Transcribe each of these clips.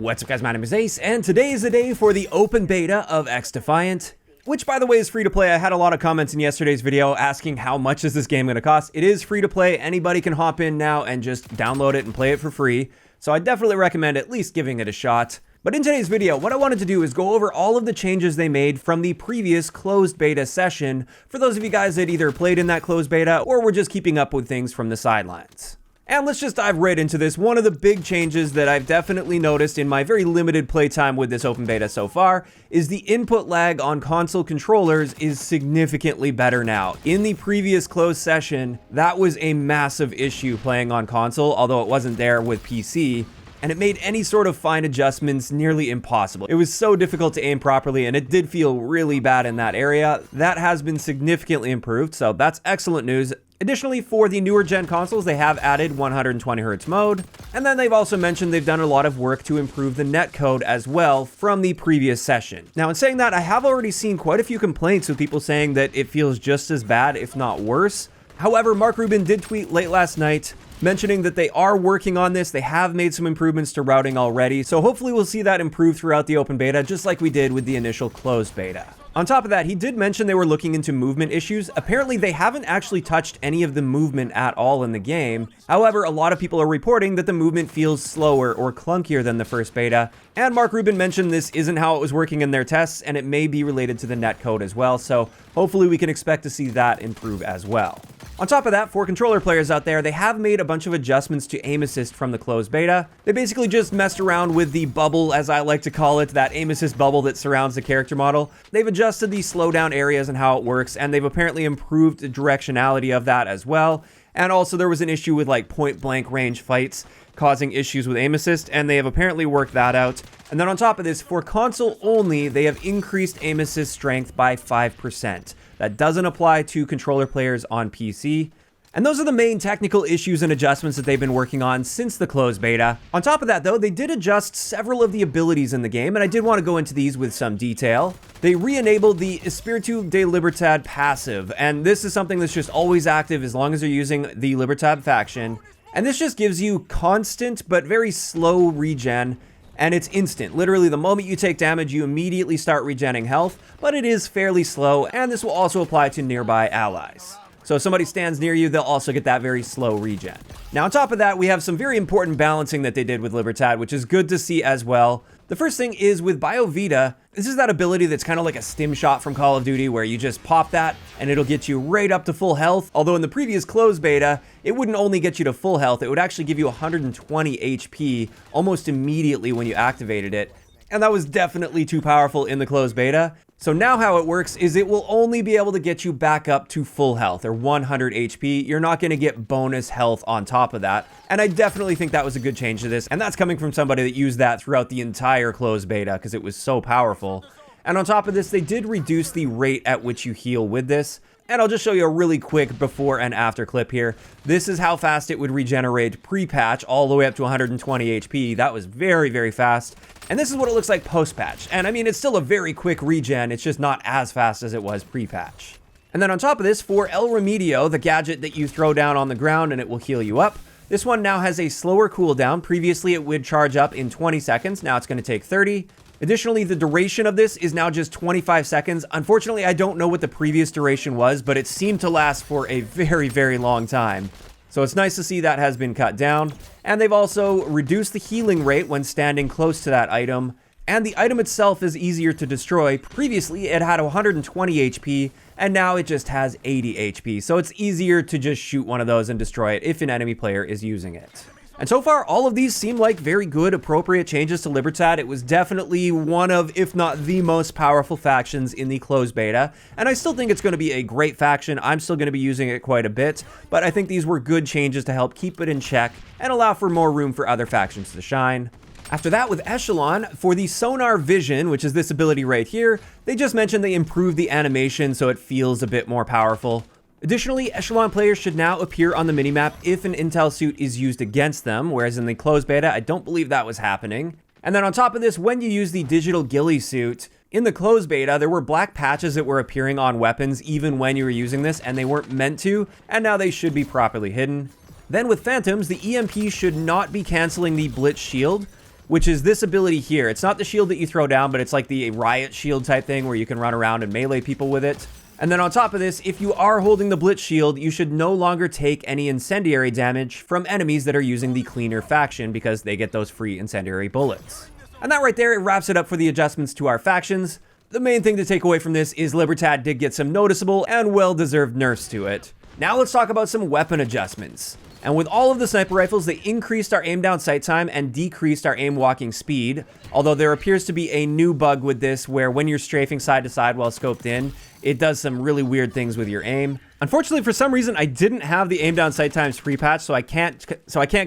What's up guys, my name is Ace, and today is the day for the open beta of XDefiant, which by the way is free to play. I had a lot of comments in yesterday's video asking how much is this game going to cost. It is free to play, anybody can hop in now and just download it and play it for free, so I definitely recommend at least giving it a shot. But in today's video, what I wanted to do is go over all of the changes they made from the previous closed beta session, for those of you guys that either played in that closed beta or were just keeping up with things from the sidelines. And let's just dive right into this. One of the big changes that I've definitely noticed in my very limited playtime with this open beta so far is the input lag on console controllers is significantly better now. In the previous closed session, that was a massive issue playing on console, although it wasn't there with PC. And it made any sort of fine adjustments nearly impossible. It was so difficult to aim properly, and it did feel really bad in that area. That has been significantly improved, so that's excellent news. Additionally, for the newer gen consoles, they have added 120Hz mode, and then they've also mentioned they've done a lot of work to improve the netcode as well from the previous session. Now, in saying that, I have already seen quite a few complaints with people saying that it feels just as bad, if not worse. However, Mark Rubin did tweet late last night mentioning that they are working on this. They have made some improvements to routing already, so hopefully we'll see that improve throughout the open beta, just like we did with the initial closed beta. On top of that, he did mention they were looking into movement issues. Apparently, they haven't actually touched any of the movement at all in the game. However, a lot of people are reporting that the movement feels slower or clunkier than the first beta. And Mark Rubin mentioned this isn't how it was working in their tests, and it may be related to the netcode as well. So hopefully we can expect to see that improve as well. On top of that, for controller players out there, they have made a bunch of adjustments to aim assist from the closed beta. They basically just messed around with the bubble, as I like to call it, that aim assist bubble that surrounds the character model. They've adjusted the slowdown areas and how it works, and they've apparently improved the directionality of that as well. And also there was an issue with like point blank range fights causing issues with aim assist, and they have apparently worked that out. And then on top of this, for console only, they have increased aim assist strength by 5%. That doesn't apply to controller players on PC. And those are the main technical issues and adjustments that they've been working on since the closed beta. On top of that though, they did adjust several of the abilities in the game, and I did want to go into these with some detail. They re-enabled the Espiritu de Libertad passive, and this is something that's just always active as long as you're using the Libertad faction. And this just gives you constant but very slow regen, and it's instant. Literally, the moment you take damage, you immediately start regenning health, but it is fairly slow, and this will also apply to nearby allies. So if somebody stands near you, they'll also get that very slow regen. Now, on top of that, we have some very important balancing that they did with Libertad, which is good to see as well. The first thing is with BioVita, this is that ability that's kind of like a stim shot from Call of Duty where you just pop that and it'll get you right up to full health. Although in the previous closed beta, it wouldn't only get you to full health, it would actually give you 120 HP almost immediately when you activated it. And that was definitely too powerful in the closed beta. So now how it works is it will only be able to get you back up to full health or 100 HP. You're not going to get bonus health on top of that. And I definitely think that was a good change to this. And that's coming from somebody that used that throughout the entire closed beta because it was so powerful. And on top of this, they did reduce the rate at which you heal with this. And I'll just show you a really quick before and after clip here. This is how fast it would regenerate pre-patch all the way up to 120 HP. That was very, very fast. And this is what it looks like post-patch. And I mean, it's still a very quick regen. It's just not as fast as it was pre-patch. And then on top of this, for El Remedio, the gadget that you throw down on the ground and it will heal you up, this one now has a slower cooldown. Previously, it would charge up in 20 seconds. Now it's going to take 30. Additionally, the duration of this is now just 25 seconds. Unfortunately, I don't know what the previous duration was, but it seemed to last for a very, very long time. So it's nice to see that has been cut down. And they've also reduced the healing rate when standing close to that item. And the item itself is easier to destroy. Previously, it had 120 HP, and now it just has 80 HP. So it's easier to just shoot one of those and destroy it if an enemy player is using it. And so far, all of these seem like very good, appropriate changes to Libertad. It was definitely one of, if not the most powerful factions in the closed beta. And I still think it's going to be a great faction. I'm still going to be using it quite a bit. But I think these were good changes to help keep it in check and allow for more room for other factions to shine. After that, with Echelon, for the Sonar Vision, which is this ability right here, they just mentioned they improved the animation so it feels a bit more powerful. Additionally, Echelon players should now appear on the minimap if an intel suit is used against them, whereas in the closed beta, I don't believe that was happening. And then on top of this, when you use the digital Ghillie suit, in the closed beta, there were black patches that were appearing on weapons even when you were using this, and they weren't meant to, and now they should be properly hidden. Then with Phantoms, the EMP should not be canceling the Blitz shield. which is this ability here. It's not the shield that you throw down, but it's like the riot shield type thing where you can run around and melee people with it. And then on top of this, if you are holding the Blitz shield, you should no longer take any incendiary damage from enemies that are using the cleaner faction because they get those free incendiary bullets. And that right there, it wraps it up for the adjustments to our factions. The main thing to take away from this is Libertad did get some noticeable and well-deserved nerfs to it. Now let's talk about some weapon adjustments. And with all of the sniper rifles, they increased our aim down sight time and decreased our aim walking speed. Although there appears to be a new bug with this where when you're strafing side to side while scoped in, it does some really weird things with your aim. Unfortunately, for some reason, I didn't have the aim down sight times pre-patch, so I can't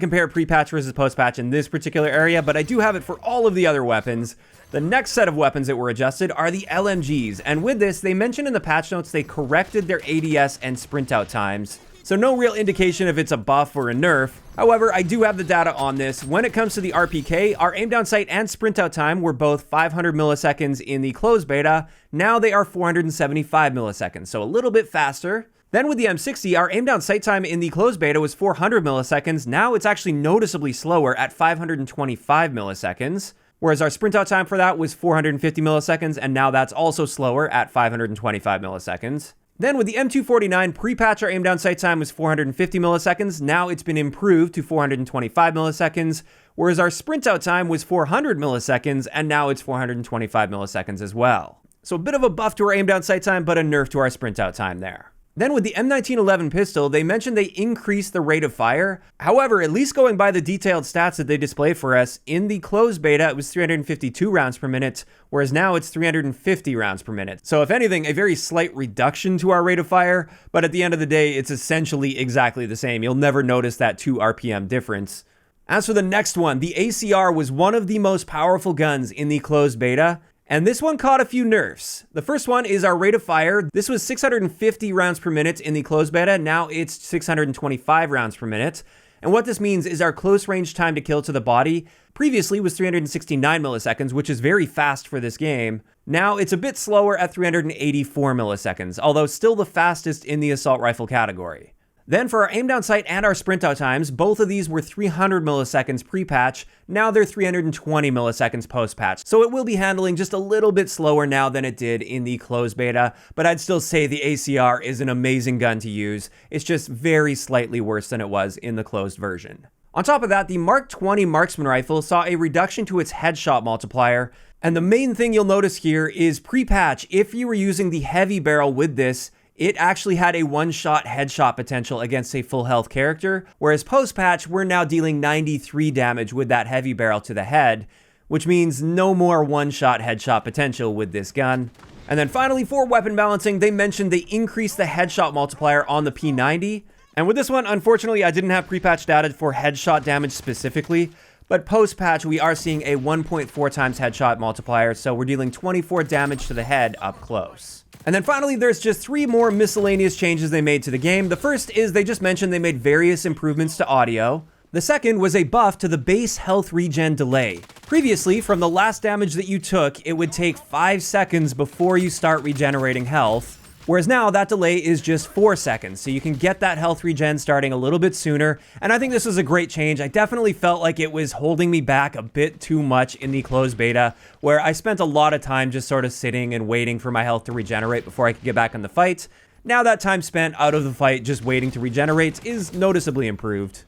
compare pre-patch versus post-patch in this particular area, but I do have it for all of the other weapons. The next set of weapons that were adjusted are the LMGs, and with this, they mentioned in the patch notes they corrected their ADS and sprint out times. So no real indication if it's a buff or a nerf. However, I do have the data on this. When it comes to the RPK, our aim down sight and sprint out time were both 500 milliseconds in the closed beta. Now they are 475 milliseconds, so a little bit faster. Then with the M60, our aim down sight time in the closed beta was 400 milliseconds. Now it's actually noticeably slower at 525 milliseconds. Whereas our sprint out time for that was 450 milliseconds, and now that's also slower at 525 milliseconds. Then with the M249 pre-patch, our aim down sight time was 450 milliseconds. Now it's been improved to 425 milliseconds, whereas our sprint out time was 400 milliseconds, and now it's 425 milliseconds as well. So a bit of a buff to our aim down sight time, but a nerf to our sprint out time there. Then with the M1911 pistol, they mentioned they increased the rate of fire. However, at least going by the detailed stats that they display for us, in the closed beta, it was 352 rounds per minute, whereas now it's 350 rounds per minute. So if anything, a very slight reduction to our rate of fire, but at the end of the day, it's essentially exactly the same. You'll never notice that 2 RPM difference. As for the next one, the ACR was one of the most powerful guns in the closed beta, and this one caught a few nerfs. The first one is our rate of fire. This was 650 rounds per minute in the closed beta. Now it's 625 rounds per minute. And what this means is our close range time to kill to the body previously was 369 milliseconds, which is very fast for this game. Now it's a bit slower at 384 milliseconds, although still the fastest in the assault rifle category. Then for our aim down sight and our sprint out times, both of these were 300 milliseconds pre-patch. Now they're 320 milliseconds post-patch. So it will be handling just a little bit slower now than it did in the closed beta, but I'd still say the ACR is an amazing gun to use. It's just very slightly worse than it was in the closed version. On top of that, the Mark 20 marksman rifle saw a reduction to its headshot multiplier. And the main thing you'll notice here is pre-patch, if you were using the heavy barrel with this, it actually had a one-shot headshot potential against a full health character, whereas post-patch, we're now dealing 93 damage with that heavy barrel to the head, which means no more one-shot headshot potential with this gun. And then finally, for weapon balancing, they mentioned they increased the headshot multiplier on the P90. And with this one, unfortunately, I didn't have pre-patch data for headshot damage specifically, but post-patch, we are seeing a 1.4 times headshot multiplier, so we're dealing 24 damage to the head up close. And then finally, there's just 3 more miscellaneous changes they made to the game. The first is they just mentioned they made various improvements to audio. The second was a buff to the base health regen delay. Previously, from the last damage that you took, it would take 5 seconds before you start regenerating health. Whereas now that delay is just 4 seconds, so you can get that health regen starting a little bit sooner. And I think this was a great change. I definitely felt like it was holding me back a bit too much in the closed beta, where I spent a lot of time just sort of sitting and waiting for my health to regenerate before I could get back in the fight. Now that time spent out of the fight just waiting to regenerate is noticeably improved.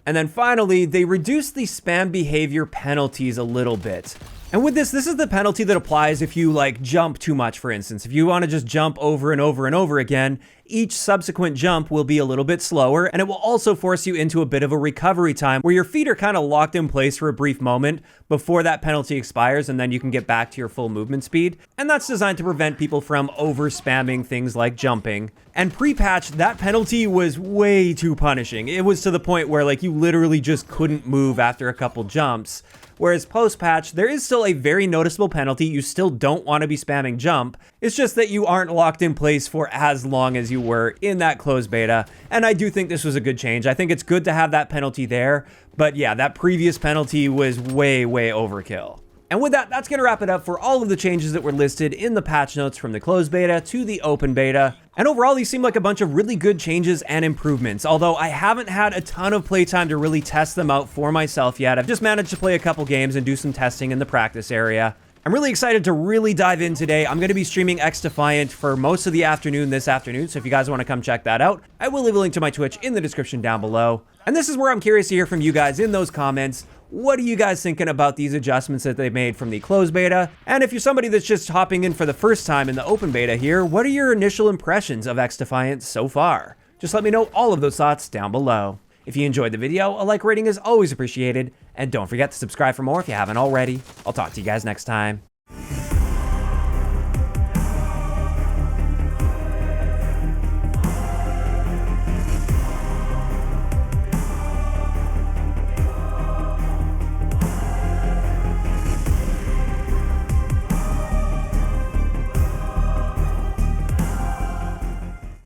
And then finally, they reduced the spam behavior penalties a little bit. And with this is the penalty that applies if you like jump too much, for instance. If you want to just jump over and over and over again, each subsequent jump will be a little bit slower, and it will also force you into a bit of a recovery time where your feet are kind of locked in place for a brief moment before that penalty expires, and then you can get back to your full movement speed. And that's designed to prevent people from over spamming things like jumping. And pre-patch, that penalty was way too punishing. It was to the point where like you literally just couldn't move after a couple jumps. Whereas post-patch, there is still a very noticeable penalty. You still don't want to be spamming jump. It's just that you aren't locked in place for as long as you were in that closed beta. And I do think this was a good change. I think it's good to have that penalty there. But yeah, that previous penalty was way overkill. And with that, that's going to wrap it up for all of the changes that were listed in the patch notes from the closed beta to the open beta. And overall, these seem like a bunch of really good changes and improvements, although I haven't had a ton of playtime to really test them out for myself yet. I've just managed to play a couple games and do some testing in the practice area. I'm really excited to really dive in today. I'm going to be streaming XDefiant for most of the afternoon this afternoon, so if you guys want to come check that out, I will leave a link to my Twitch in the description down below. And this is where I'm curious to hear from you guys in those comments. What are you guys thinking about these adjustments that they made from the closed beta? And if you're somebody that's just hopping in for the first time in the open beta here, what are your initial impressions of XDefiant so far? Just let me know all of those thoughts down below. If you enjoyed the video, a like rating is always appreciated, and don't forget to subscribe for more if you haven't already. I'll talk to you guys next time.